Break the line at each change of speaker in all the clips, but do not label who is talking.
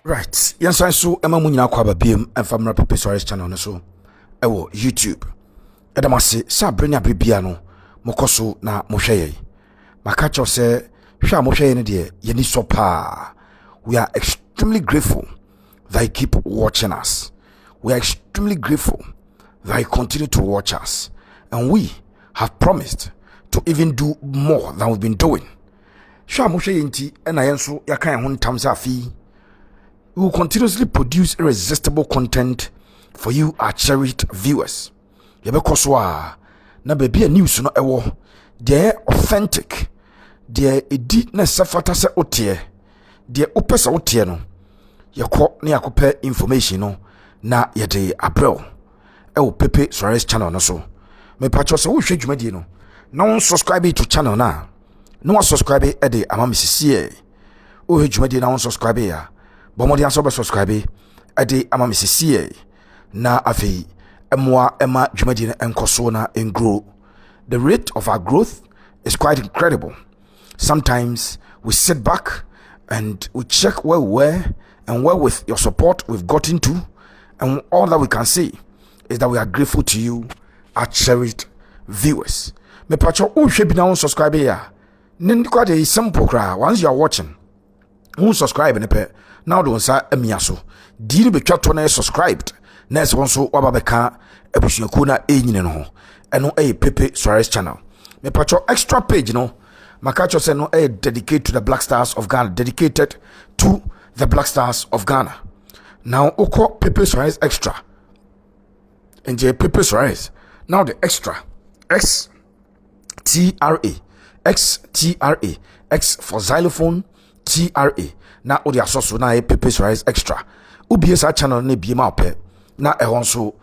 Right. Yes, I saw Emma Munya Kwaba Beam and from Rapid Soares channel on so. Ewo YouTube. Edamasi sa brenya bibiano mokoso na mosheye. Makacho se sha mosheye ne de yeni sopa. We are extremely grateful that you keep watching us. We are extremely grateful that you continue to watch us. And we have promised to even do more than we've been doing. Sha mosheye nti ena yenso yakan ho ntamza afi. We will continuously produce irresistible content for you, our cherished viewers. Yebekoswa na baby news no ewo. They authentic. They edi na safata se otie. They opesa otie no. Yeko ne yakope information no na yede Ablorh. Ewo Pepe Soares channel no so. Me pacho se wo hwe dwumadi no. Na won subscribe to channel na. No one subscribe e de Amoah misisi e. Wo hwe dwumadi na won subscribe ya. Bomodi aso be subscribe ade Amoah misisi na afi Amoah ema dwumadi na enkoso na engrow. The rate of our growth is quite incredible. Sometimes we sit back and we check where we were and where with your support we've gotten to, and all that we can say is that we are grateful to you, our cherished viewers. Me pacho o hwe bi na subscribe ya. Nindikwa de simple kra. Once you are watching, subscribe ne pe. Now don't say emiaso. Diri betwa to na subscribed. Na so nso waba beka ebusuaku na enyine no ho. Eno Pepe Soares channel. Me pacho extra page no. Makacho say no dedicated to the Black Stars of Ghana, dedicated to the Black Stars of Ghana. Now oko Pepe Soares extra. Nje Pepe Soares. Now the extra XTRA. XTRA. X for xylophone, TRA. Na odi asoso na Pepe Soares extra. Ubie sa channel ne bi ma ope na ehonso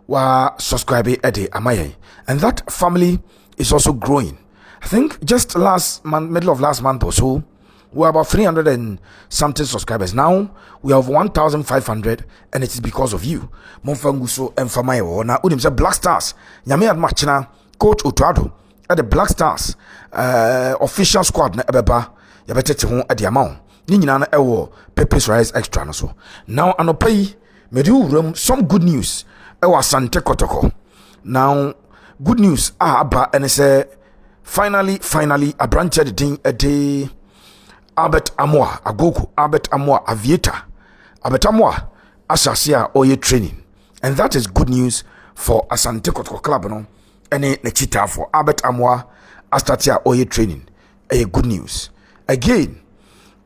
wa subscribe ede amaye. And that family is also growing. I think just last month, middle of last month or so, we were about 300 and something subscribers. Now we have 1,500, and it is because of you. Monfanguso and Famayo. Now udim say Black Stars. Nyame admachina Coach Otuado at the Black Stars official squad na ebeba yabetete ho ade amount. Ni nyina na ewo Pepe Soares extra no so. Now anopai medu some good news ewo Asante Kotoko. Now good news aba and say finally a branch the thing a day Amoah agogo Amoah aviator Amoah asasia oye training, and that is good news for Asante Kotoko club no ene ne chita for Amoah astatia oye training. A good news again.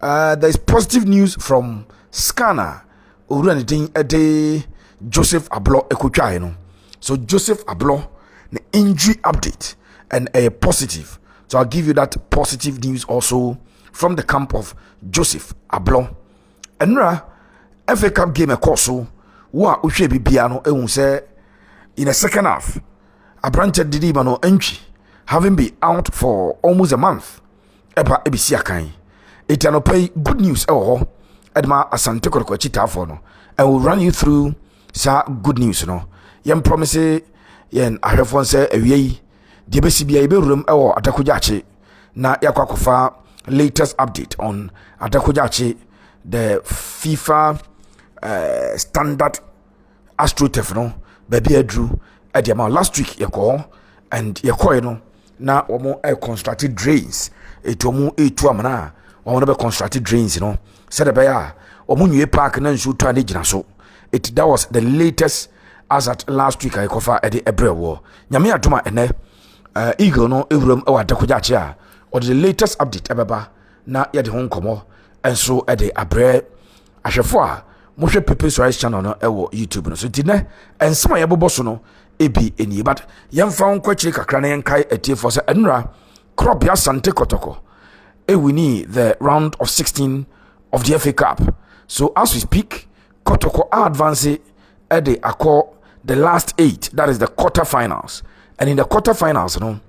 There is positive news from Scanner or thing a day Joseph Ablorh ekutwa no. So Joseph Ablorh the injury update and a positive. So I'll give you that positive news also from the camp of Joseph Ablorh. Enra FA Cup game ekoso wa uhwe bibia no ehun say in the second half Abrante Didiba no entry having been out for almost a month. Eba ebisi akan. It an pay good news Edma Asante Kotoko chita for no. I will run you through sa good news no. Yen promise yen ahwefon say awie de besi bia ibe room Atakojache na yakwakofa latest update on Atakojache, the FIFA standard AstroTurf no baby adru ediama last week yako and yako no na omo constructed drains etomu etu amana omo be constructed drains you know said baya omo nwie park na nsu to ane gina so that was the latest as at last week akofa ede Ablorh nyame adoma ene Eagle no ewuram ewa Atakojache a or the latest update ebeba na yede ho nkomo enso ede Ablorh ahwefo a mohwe Pepe Soares channel no ewo YouTube no so dine ensema yebobo so no ebi eni but yemfa nkwakyire kakra na yenkai etiefo se enra crop ya Asante Kotoko ewini the round of 16 of the FA Cup. So as we speak, Kotoko are advancing at the the last 8, that is the quarterfinals. And in the quarterfinals, you know,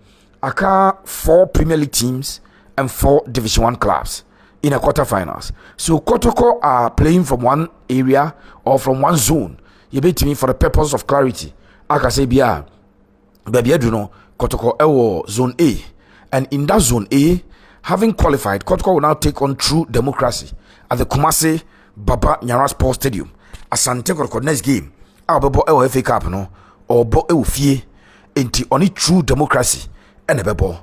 aka 4 Premier League teams and 4 Division 1 clubs in the quarterfinals. So Kotoko are playing from one area or from one zone. You bet me for the purpose of clarity. Aka say bia baby know Kotoko ewo zone A, and in that zone A, having qualified, Kotoko will now take on true democracy at the Kumasi Baba Nyara Sports Stadium. Asante Kotoko next game. Our bebo e FA Cup no or bo e fie enti oni true democracy and a bebo.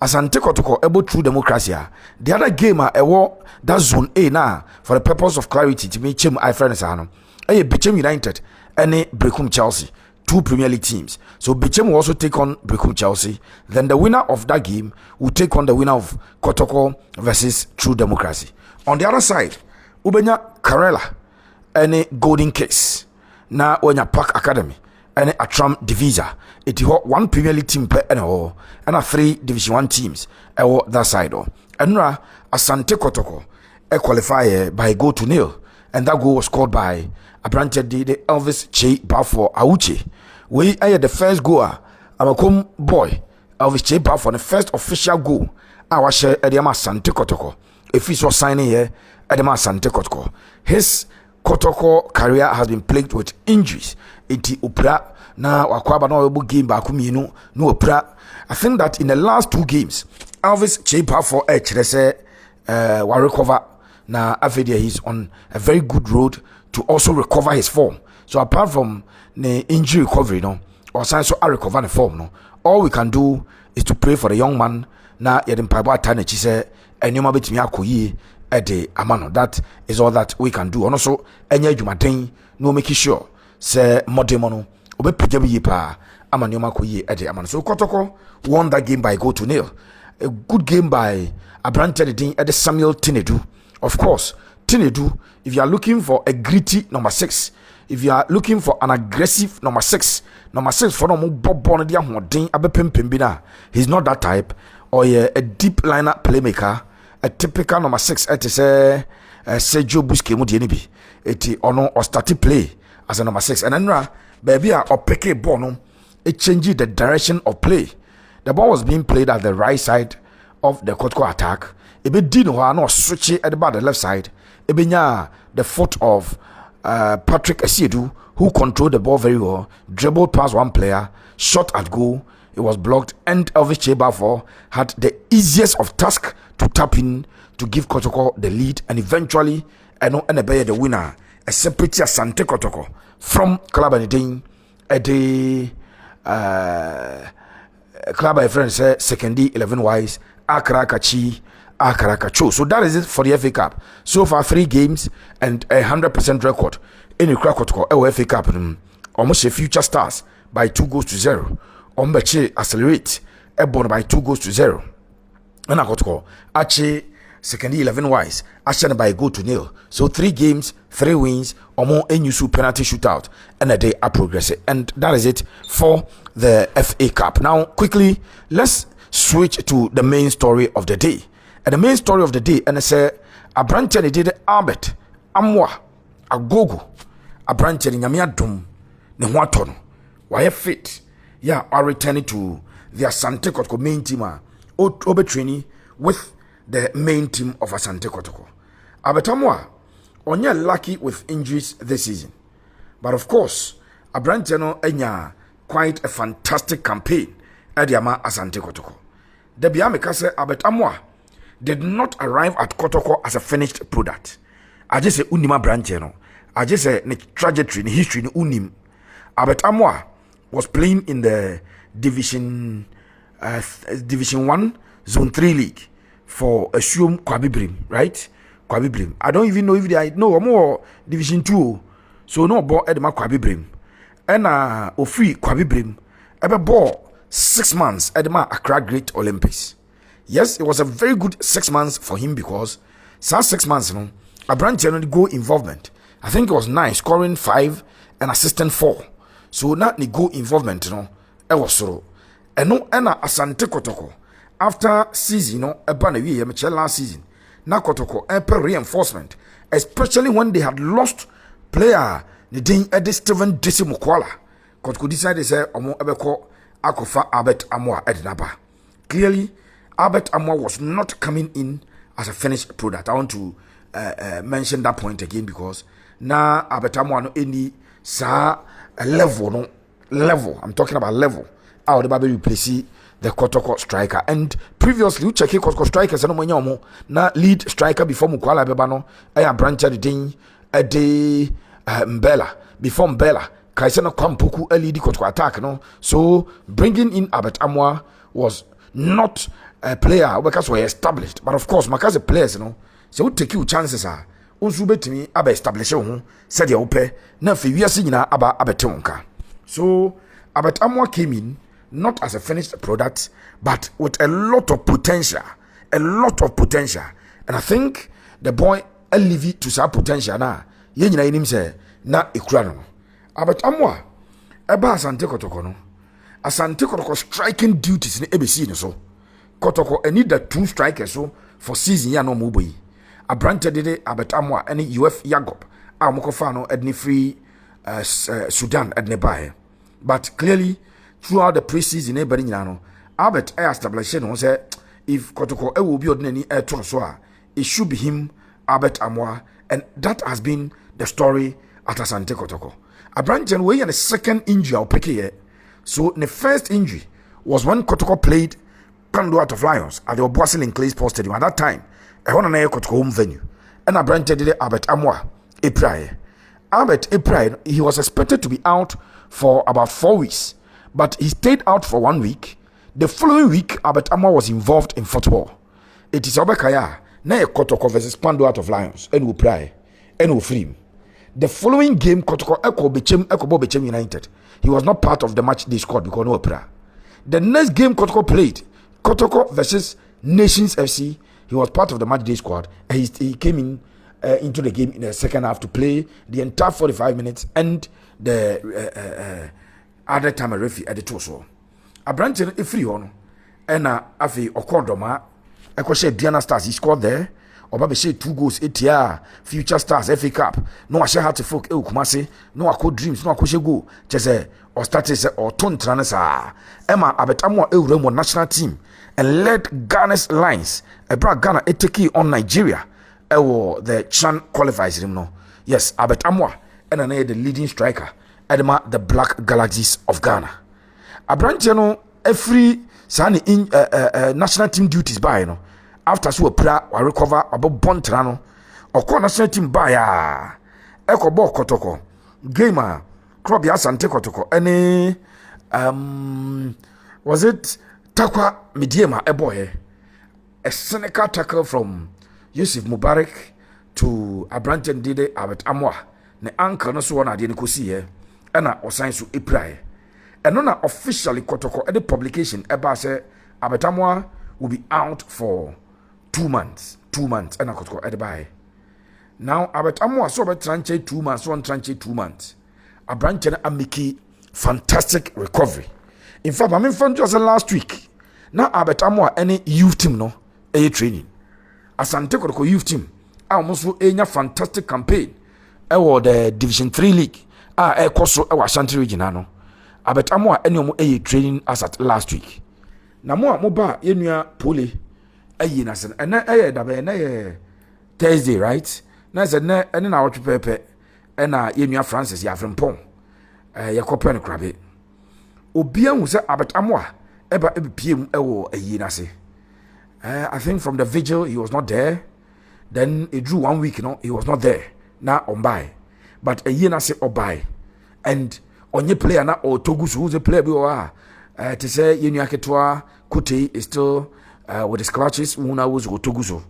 Asante Kotoko ebo true democracy. The other game that zone A na for the purpose of clarity to me chem I friends ano. Bichem United and Brecum Chelsea. Two Premier League teams. So Bichem will also take on Brecum Chelsea. Then the winner of that game will take on the winner of Kotoko versus True Democracy. On the other side, Ubenya Karela and Golden Case. Na Wenya Park Academy and Atram Divisa. It is one Premier League team per and a 3 Division 1 teams that side. And Asante Kotoko qualify by goal to nil. And that goal was scored by Ablorh the Elvis Che Balfour Auchi. We are the first goal. I'm a boy. Elvis Che Balfour the first official goal. I was share Edema Asante Kotoko. If he was signing here, Edema Asante Kotoko. His Kotoko career has been plagued with injuries. Iti upra na wakwaba no able game back no upra. I think that in the last 2 games, Elvis Che Balfour will recover. Now, after he's on a very good road to also recover his form. So apart from the injury recovery, or signs so I recover the form, all we can do is to pray for the young man. Now, yedin paiba tane chise enyoma betimi akoyi ede amano. That is all that we can do. And also, enye jumaden no make sure say modemono obe pijabi yipa amanyoma koyi ede amano. So Kotoko won that game by goal to nil. A good game by Ablorh the Samuel Tinedu. Of course, Tinedu, if you are looking for a gritty number 6, if you are looking for an aggressive number 6 for no Bob Bonadia Modin Abepim Pimbina, he's not that type, or a deep liner playmaker, a typical number 6, it is a Sergio Busquets Mudienibi, it or started play as a number 6, and then baby or Peke Bono, it changes the direction of play. The ball was being played at the right side of the Kotoko attack. Ebe dino no switch at about the left side. Ebe the foot of Patrick Asiedu, who controlled the ball very well, dribbled past one player, shot at goal. It was blocked, and Elvis Che Balfour had the easiest of task to tap in to give Kotoko the lead, and eventually, Enebeye the winner, a separate Asante Kotoko from Club Anidin at the Club of friends second 11 wise Akrakachi. So that is it for the FA Cup. So far 3 games and 100% record in the Kotoko FA Cup. Almost a future stars by 2-0. Ombeche accelerate Ablorh by 2-0. And Kotoko Ache second 11 wise Ashan by goal to nil. So 3 games, 3 wins, or more NUSU penalty shootout, and a day are progressing. And that is it for the FA Cup. Now quickly let's switch to the main story of the day. And the main story of the day, and I say, Ablorh did Albert, Amoah, Agogo, Ablorh Nyamia Dum, Nehwatono, why fit? Yeah, are returning to the Asante Kotoko main team, Obe training with the main team of Asante Kotoko. Albert Amoah, only lucky with injuries this season. But of course, Ablorh enya quite a fantastic campaign at Yama Asante Kotoko. The Biamika say Albert Amoah did not arrive at Kotoko as a finished product. I just say Unima branch, I just say the trajectory, the history, the Unim. Albert Amoah was playing in the Division 1 Zone 3 League for Assume Kwabibrim, right? Kwabibrim. I don't even know if they know more Division 2. So no ball Edema Kwabibrim. And Ofri Kwabibrim ever ball 6 months Edema Accra Great Olympics. Yes, it was a very good 6 months for him because some 6 months, Ablorh generally goal involvement. I think it was 9, scoring 5 and assisting 4. So now the goal involvement, it was so. And Asante Kotoko after season, last season. Now Kotoko ample reinforcement, especially when they had lost player the day Eddie Steven Disimukwala. Kotoko decided to say Omo Ebeko Akofa Albert Amoah Edinaba. Clearly, Albert Amoah was not coming in as a finished product. I want to mention that point again because now Albert Amoah no any level. I'm talking about level. How the Bible replace the Kotoko striker. And previously, you check Kotoko strikers and no na lead striker before Mukwala Bebano, a branch the ding a day Mbella before Mbella. Kaisena Kwampuku a lead Kotoko attack, no. So bringing in Amoah was not a player because we established, but of course, Makaze players, so we take you chances are. Unsu betimi aba establish ho said ya upe na fe wiase nyina aba abetonka. So Amoah came in not as a finished product but with a lot of potential, and I think the boy elevate to sa potential na ye nyina yinim se na ekura no. Amoah eba Asante Kotoko no. Asante Kotoko striking duties ni ebesi no so. Kotoko need the two strikers so for season ya no muboyi. Abrante dede Amoah any UF Yagob Amokofano edni free Sudan edne bae. But clearly throughout the preseason everybody nyano Albert established no say if Kotoko will be ordinary so it should be him Amoah, and that has been the story at Asante Kotoko. Abrante we in the second injury I'll pick here. So the first injury was when Kotoko played Kando out of Lions at the Obuasi Clay Sports Stadium. At that time, I want to Kotoko home venue. And Abrante did Amoah April. He was expected to be out for about 4 weeks, but he stayed out for 1 week. The following week, Amoah was involved in football. It is Obekaya, na Kotoko versus Kando out of Lions, and we pray, and we free him. The following game, Kotoko Eko Bechem United. He was not part of the match they scored because no opera. The next game Kotoko played, Kotoko versus Nations FC. He was part of the match day squad. And he came in into the game in the second half to play the entire 45 minutes and the other time a referee at the torso. Abrante free on and afi Okondoma. Ekoshe Diana Stars. He scored there. Oba she 2 goals 8 year Future Stars FA Cup. No ashe hat folk Kumasi. No akọ dreams. No akọ go. Chese or started or ton tranesa. Emma Amoah Euremo national team and led Ghana's lines. Brought Ghana eteki on Nigeria. The Chan qualifies him no. Yes, Amoah and the leading striker. Edema the Black Galaxies of Ghana. Abrante no every sani in national team duties by no. After so pra or recover about Bontrano or call national team by Eko Bo Kotoko gamer Krobia Asante Kotoko any was it Takwa Midiema Eboye, a cynical tackle from Yusuf Mubarak to Abrante Dide Amoah. Ne anchor no so one ade ko si here na osan so April. And no officially Kotoko at the publication eba say Amoah will be out for 2 months. 2 months and Kotoko at the buy. Now Amoah so bet tranche 2 months, one tranche 2 months. Abrante na amiki fantastic recovery. In fact, I mean from just last week. Now Amoah any youth team no training. Asante Kotoko youth team almost a fantastic campaign. The Division 3 League. Koso Asante region no. Amoah any omo training as at last week. Na mo ba yenua pole na sen and na da na Thursday, right? Na said na any na what pepe na yenua Francis ya frempon. Yakope no krabe. Obia hu se Amoah eba ebipiem na se. I think from the vigil he was not there. Then it drew 1 week, he was not there. Now on by. But na se obai. And onye player na or Togusu who's a player to say Yenu Aketwa Kuti is still with the scratches Muna was Togusu.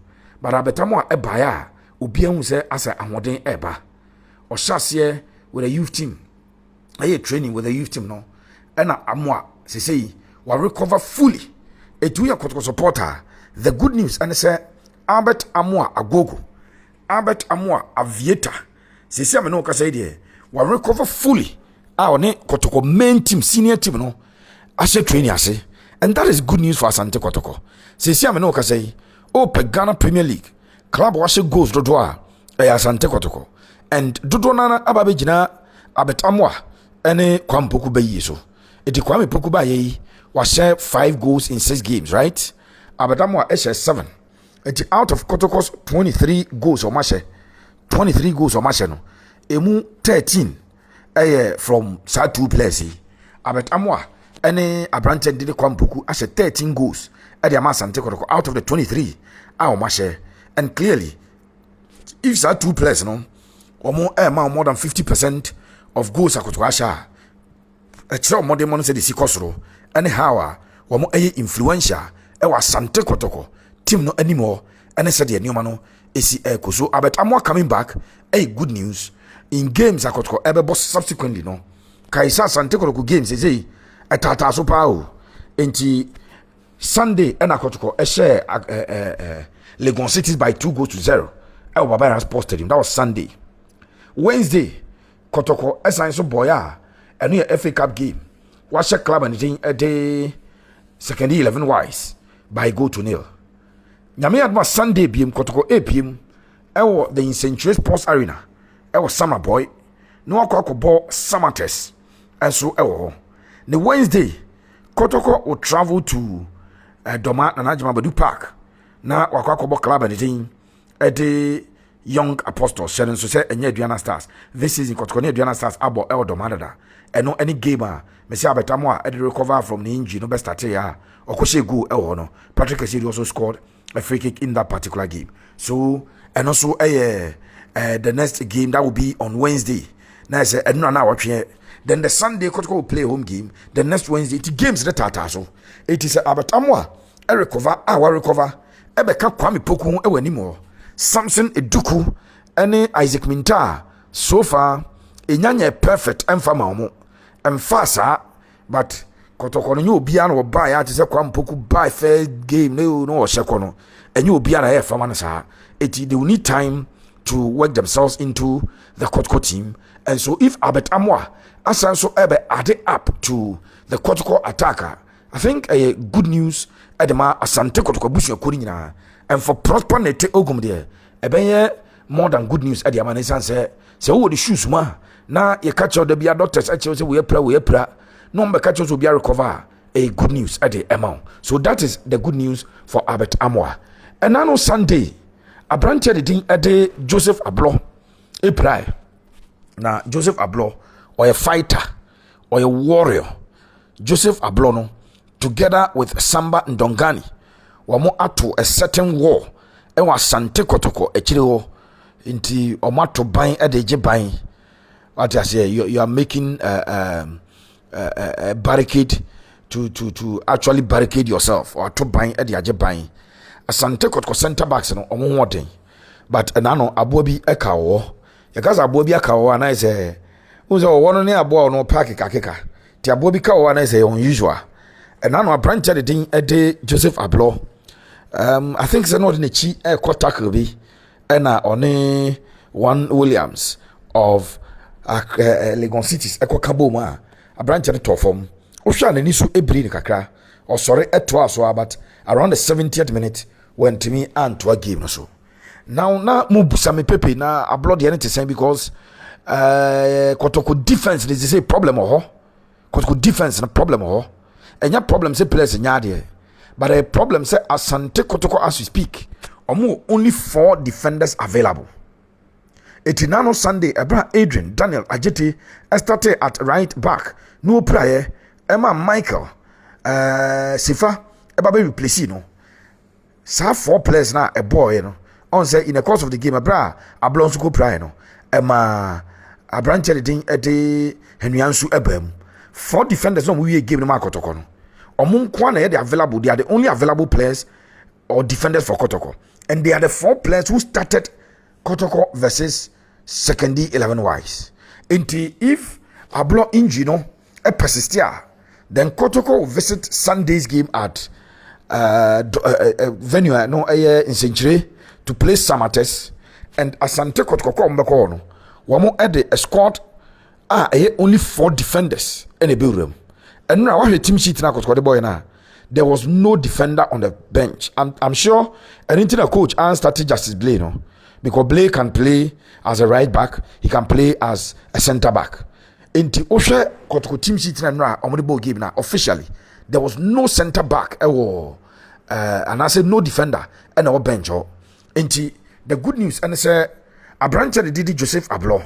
But Amoah ebaya Ubia hu se asa amodin eba. Or Shasie with a youth team. Training with a youth team no. And Amoah say will recover fully. A 2-year Kotoko supporter. The good news and say Amoah agogo. Amoah aviator. Say me no ka say there. Will recover fully. Ne Kotoko main team, senior team no. Ase training ase. And that is good news for Asante Kotoko. Say me no ka say Ghana Premier League. Club washe goals dodoa. Asante Kotoko. And dodo nana ababe jina Amoah ene Kwampoku bayi so. Eti Kwame Poku bayi was share 5 goals in 6 games, right? Amoah share 7. It's out of Kotoko's 23 goals or match. 23 goals or match no. Emu 13 from side 2 players. Amoah any Abrante did Kwampuku as a 13 goals at the Asante Kotoko out of the 23 our share. And clearly, if there are two players, no, or more than 50% of goals are Kotwasha. A child more than said the Sikosro, anyhow, or more influential, Asante Kotoko, team no anymore, and I said the Newmano is so but Amoah coming back, good news in games I Kotoko ever boss subsequently, no. Kaisa Asante Kotoko games is a tata so pow. Enti Sunday and Kotoko a share Legon Cities by 2-0. El Baba has posted him. That was Sunday. Wednesday, Kotoko assign so boya a new FA Cup game. Watch a club and a day second 11 wise by 2-0. Nyame adma Sunday BM Kotoko 8 PM. The Century Sports Arena. Summer boy. No ball summer test. And so the Wednesday, Kotoko will travel to Doma Nanajima Badu Park. Na Wakwakobo Club and the team at the Young Apostles. Sharon so say and Diana Stars. This season Kotoko Diana Stars Abo El Domada. And no any gamer. Messi Abetamwa at the recover from the injury. No best at ya. Okoshe go no. Patrick Essidi also scored a free kick in that particular game. So and also the next game that will be on Wednesday. Now I say and no watching. Then the Sunday Kotoko will play home game. The next Wednesday it games the Tata so. It is Abetamwa. I recover. Ebeka Kwame Poku ewe anymore. Samson Eduku ene Isaac Minta so far enyanya perfect emfa maomo emfasa but Kotoko no obia no buy at say Kwame Poku buy fair game no ohye no enye obia na fama no sa they will need time to work themselves into the Kotoko team. And so if Amoah asanso ebe add up to the Kotoko attacker, I think good news Edema Asante Kotoko busu yakuri nyina. And for prosper nete ogum there, ebenye more than good news Edema Nesan say who the shoes ma na ye catch out the bia doctors actually say we pra no mbe catch us will be recover a good news at the amount. So that is the good news for Amoah. And now Sunday a branch the thing at the Joseph Ablorh a pray. Now Joseph Ablorh or a fighter or a warrior Joseph Ablorh no together with Samba Ndongani wamo ato a certain war ewa Asante Kotoko echire ho inti omato ban edeje ban what I say you are making a barricade to actually barricade yourself or to ban edeje ban Asante Kotoko center backs no omo hoden but nano Amoah bi eka wo yakaza Amoah bi aka wo na say unzo wo no ne Amoah no park kakeka ti Amoah bi ka wo na say unusual. And now a branch at the Joseph Ablorh. I think it's not in the chi Kotoko be and on one Williams of Legon Cities Echo Kaboma a branch at the top form. Oshan and Nisu Ebri Kakra or sorry at twice but around the 70th minute went to me and to a game or so. Now Mubusami Pepe now Ablorh the energy saying because Kotoko defense is a problem or Kotoko defense and a problem or. And your problem say players in yard, but a problem say Asante Kotoko as we speak, only 4 defenders available. Etinano Sunday, Abraham Adrian, Daniel Ajeti, started at right back, no prayer, Emma Michael, Sifa, Ebabe replace no. So 4 players now a boy, you know. On say in the course of the game, Ablorh go prayer no. Emma Abraham Chedin Ede Henryansu Ebem. 4 defenders no we game no Kotoko no. Omun kwana they available. They are the only available players or defenders for Kotoko. And they are the 4 players who started Kotoko versus secondary 11 wise. Inti if Ablorh injury no persist here, then Kotoko will visit Sunday's game at venue no in Century to play Samates and Asante Kotoko mbeko no. Wamo add a squad only 4 defenders in the building. And now what the team sheet na Kotoko the boy na there was no defender on the bench. I'm sure an internal coach and started Justice Blay no because Blay can play as a right back, he can play as a center back. Inti Osha Kotoko team sheet na omodibo game na officially there was no center back and I said no defender and our bench inti the good news and say Abrante did Joseph Ablorh.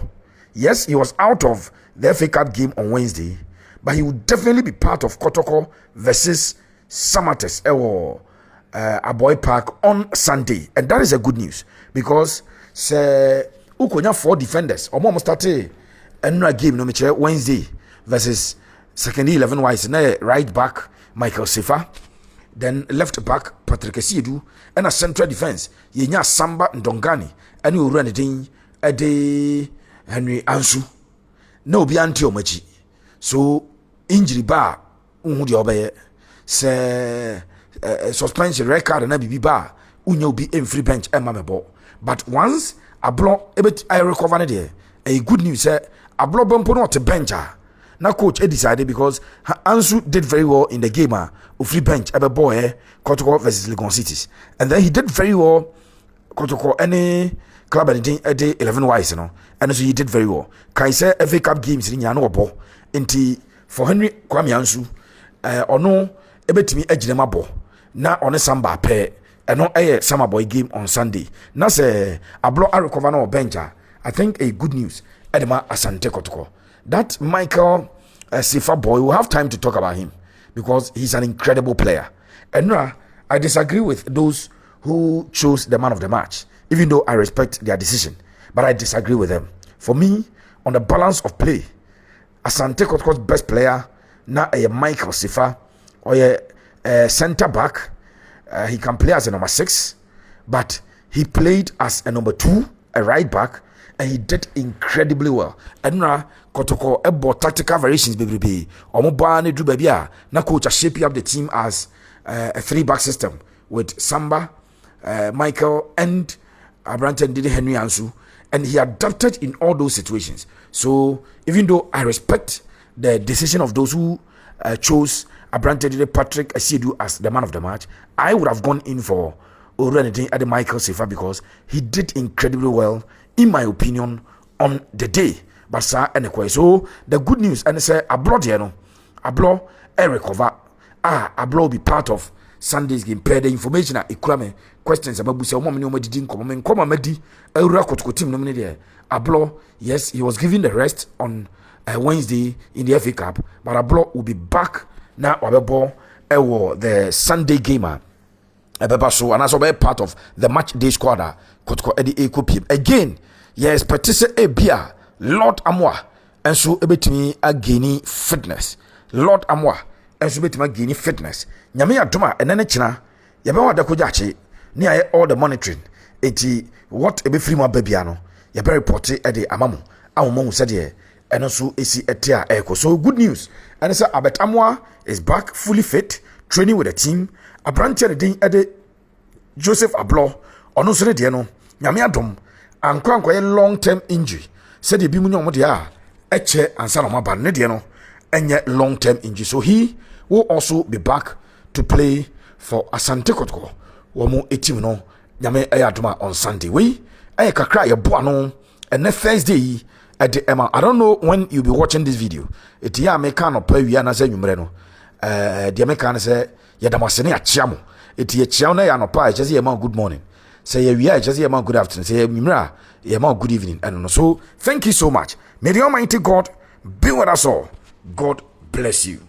Yes, he was out of the FA Cup game on Wednesday, but he will definitely be part of Kotoko versus Samates Aboy Park on Sunday, and that is a good news because say ukonya 4 defenders omo started another game no me Wednesday versus second 11 wise na right back Michael Sefa, then left back Patrick Esiedu, and a central defense yenya Samba Ndongani and you run it ade Henry Ansu no be anti omachi so injury bar unhu de obeye say suspension record na bibi ba unya obi free bench emamebo, but once Ablorh ebet I recover there a good news say Ablorh bompo no to bench na coach decided because Ansu did very well in the game free bench boy Kotoko versus Legon Cities, and then he did very well Kotoko any club and day 11 wise and so he did very well kai say FA Cup games in nya no obo nti for Henry Kwame Ansu ono ebetimi agirema bo na on Samba pair and no summer boy game on Sunday. Na say Ablorh a recover no bench. I think a good news. Edema Asante Kotoko. That Michael Sefa boy, will have time to talk about him because he's an incredible player. And I disagree with those who chose the man of the match, even though I respect their decision. But I disagree with them. For me, on the balance of play, Asante Kotoko's best player na a Michael Sefa or a center back. He can play as a number 6, but he played as a number 2, a right back, and he did incredibly well. And now Kotoko about tactical variations, baby. Omobane do baby. Na coach shaping up the team as a 3-back system with Samba, Michael, and Abrante did Henry Ansu, and he adapted in all those situations. So even though I respect the decision of those who chose Abrante Patrick Esiedu as the man of the match, I would have gone in for Orenity at the Michael Sefa because he did incredibly well, in my opinion, on the day. But sir, anyway, so the good news, and say Ablorh, Ablorh, recover. Ablorh will be part of Sunday's game. Per the information at Ikrame questions about Busa Woman didn't come Medi, a Kotoko team nominated. Ablorh, yes, he was given the rest on Wednesday in the FA Cup, but Ablorh will be back now the Sunday gamer. So and as a part of the match day squad Kotoko Eddie Ekopim. Again, yes, participate a beer, Lord Amoah, and so ebetimi ageni fitness. Lord Amoah, and so ebetimi ageni fitness. Nyame adoma enene china, yabewa da kojache, ni aye all the monitoring. Eti what ebe free mo babiano, yabe report ede amamu. Amoah said and also AC Etia Echo. So good news. And so Abet Amoah is back fully fit, training with the team. Abrante Ede Joseph Ablorh, Onosre Diano, Nyame Adom, and Kwankwaye long-term injury. Said the Bimunyo Modia, Eche and Sanoma Banediano, and yet long-term injury. So he will also be back to play for Asante Kotoko. Womo Etimino, Nyame Ayadoma on Sunday. We Ayakakra Yabuano, and next Thursday. I don't know when you'll be watching this video. It's ya mekano pe wi na say nwumre the mekano say yadamasene achiamo. It's ye chiao na ya no pa just say good morning. Say ye wi just say good afternoon. Say nwumre ye good evening. And so thank you so much. May the Almighty God be with us all. God bless you.